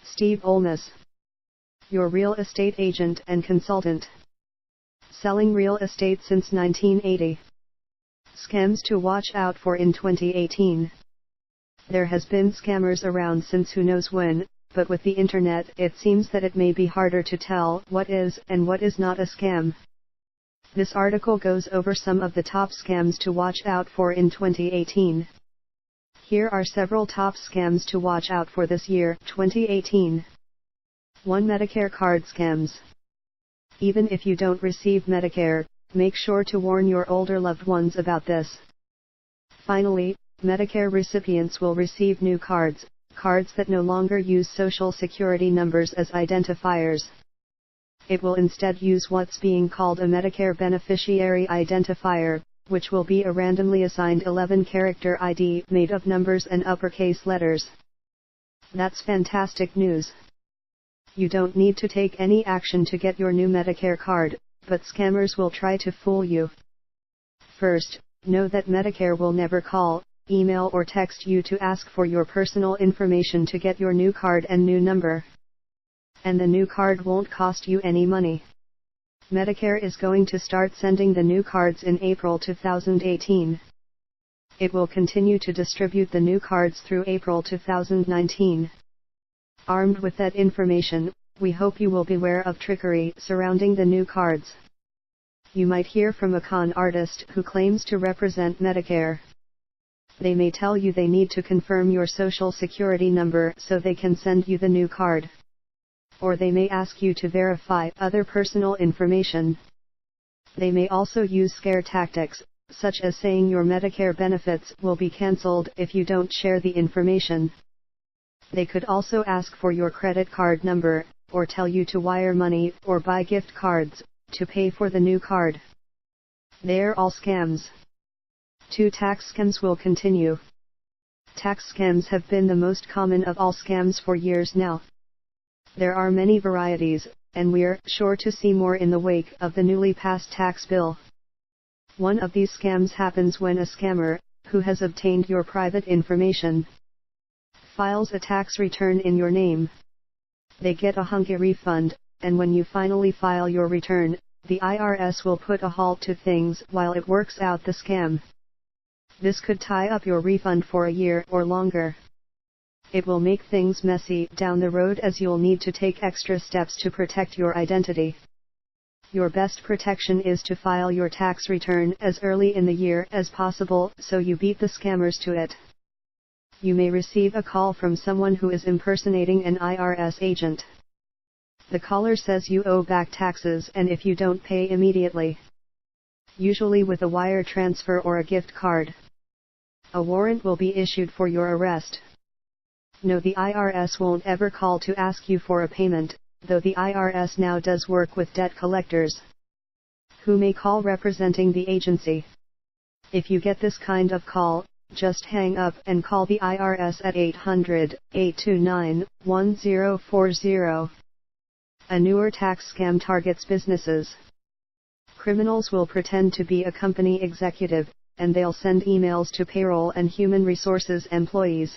Steve Olmes, your real estate agent and consultant. Selling real estate since 1980. Scams to watch out for in 2018. There has been scammers around since who knows when, but with the internet it seems that it may be harder to tell what is and what is not a scam. This article goes over some of the top scams to watch out for in 2018. Here are several top scams to watch out for this year, 2018. 1. Medicare card scams. Even if you don't receive Medicare, make sure to warn your older loved ones about this. Finally, Medicare recipients will receive new cards that no longer use Social Security numbers as identifiers. It will instead use what's being called a Medicare Beneficiary Identifier, which will be a randomly assigned 11-character ID made of numbers and uppercase letters. That's fantastic news. You don't need to take any action to get your new Medicare card, but scammers will try to fool you. First, know that Medicare will never call, email or text you to ask for your personal information to get your new card and new number. And the new card won't cost you any money. Medicare is going to start sending the new cards in April 2018. It will continue to distribute the new cards through April 2019. Armed with that information, we hope you will beware of trickery surrounding the new cards. You might hear from a con artist who claims to represent Medicare. They may tell you they need to confirm your Social Security number so they can send you the new card. Or they may ask you to verify other personal information. They may also use scare tactics, such as saying your Medicare benefits will be cancelled if you don't share the information. They could also ask for your credit card number, or tell you to wire money or buy gift cards to pay for the new card. They're all scams. 2. Tax scams will continue. Tax scams have been the most common of all scams for years now. There are many varieties, and we're sure to see more in the wake of the newly passed tax bill. One of these scams happens when a scammer, who has obtained your private information, files a tax return in your name. They get a hunky refund, and when you finally file your return, the IRS will put a halt to things while it works out the scam. This could tie up your refund for a year or longer. It will make things messy down the road as you'll need to take extra steps to protect your identity. Your best protection is to file your tax return as early in the year as possible so you beat the scammers to it. You may receive a call from someone who is impersonating an IRS agent. The caller says you owe back taxes and if you don't pay immediately, usually with a wire transfer or a gift card, a warrant will be issued for your arrest. No, the IRS won't ever call to ask you for a payment, though the IRS now does work with debt collectors, who may call representing the agency. If you get this kind of call, just hang up and call the IRS at 800-829-1040. A newer tax scam targets businesses. Criminals will pretend to be a company executive, and they'll send emails to payroll and human resources employees.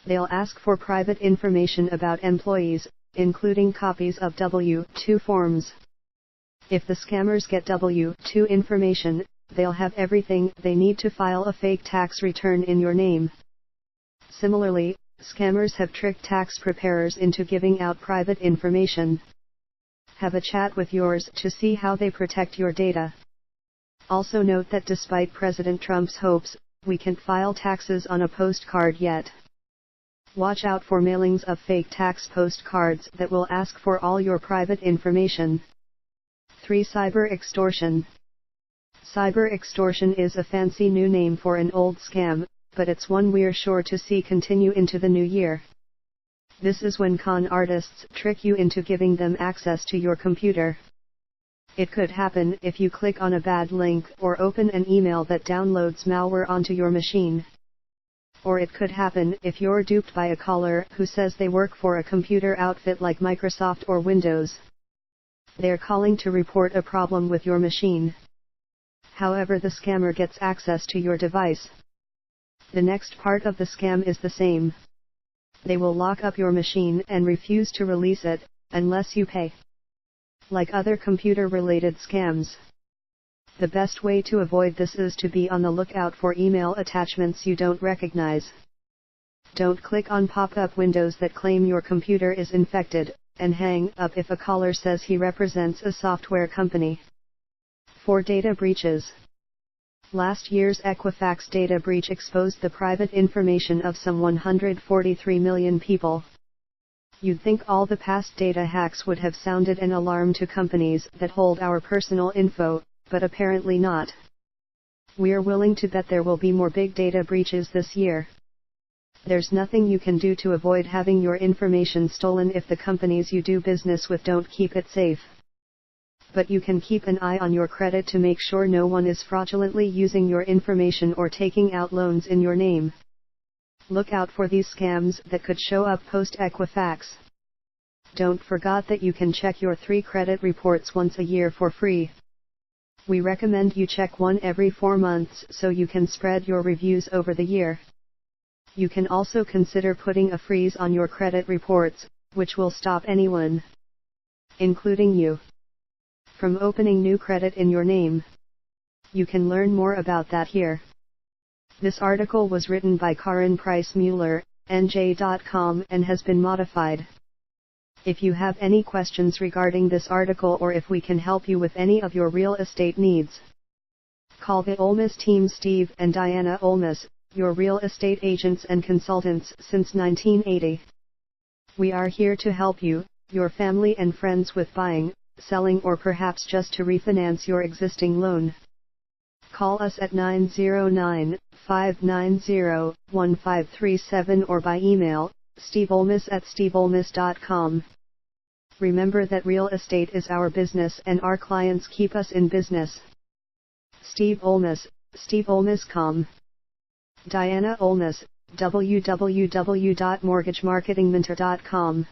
They'll ask for private information about employees, including copies of W-2 forms. If the scammers get W-2 information, they'll have everything they need to file a fake tax return in your name. Similarly, scammers have tricked tax preparers into giving out private information. Have a chat with yours to see how they protect your data. Also note that despite President Trump's hopes, we can't file taxes on a postcard yet. Watch out for mailings of fake tax postcards that will ask for all your private information. 3. Cyber extortion. Cyber extortion is a fancy new name for an old scam, but it's one we're sure to see continue into the new year. This is when con artists trick you into giving them access to your computer. It could happen if you click on a bad link or open an email that downloads malware onto your machine. Or it could happen if you're duped by a caller who says they work for a computer outfit like Microsoft or Windows. They're calling to report a problem with your machine. However, the scammer gets access to your device. The next part of the scam is the same. They will lock up your machine and refuse to release it, unless you pay. Like other computer-related scams. The best way to avoid this is to be on the lookout for email attachments you don't recognize. Don't click on pop-up windows that claim your computer is infected, and hang up if a caller says he represents a software company. 4 data breaches. Last year's Equifax data breach exposed the private information of some 143 million people. You'd think all the past data hacks would have sounded an alarm to companies that hold our personal info, but apparently not. We're willing to bet there will be more big data breaches this year. There's nothing you can do to avoid having your information stolen if the companies you do business with don't keep it safe. But you can keep an eye on your credit to make sure no one is fraudulently using your information or taking out loans in your name. Look out for these scams that could show up post-Equifax. Don't forget that you can check your 3 credit reports once a year for free. We recommend you check one every 4 months so you can spread your reviews over the year. You can also consider putting a freeze on your credit reports, which will stop anyone, including you, from opening new credit in your name. You can learn more about that here. This article was written by Karin Price Mueller, NJ.com, and has been modified. If you have any questions regarding this article or if we can help you with any of your real estate needs, call the Olmes team. Steve and Diana Olmes, your real estate agents and consultants since 1980. We are here to help you, your family and friends with buying, selling, or perhaps just to refinance your existing loan. Call us at 909-590-1537 or by email, steveolmes@steveolmes.com. Remember that real estate is our business and our clients keep us in business. Steve Olmes, steveolmes.com. Diana Olmes, www.mortgagemarketingmentor.com.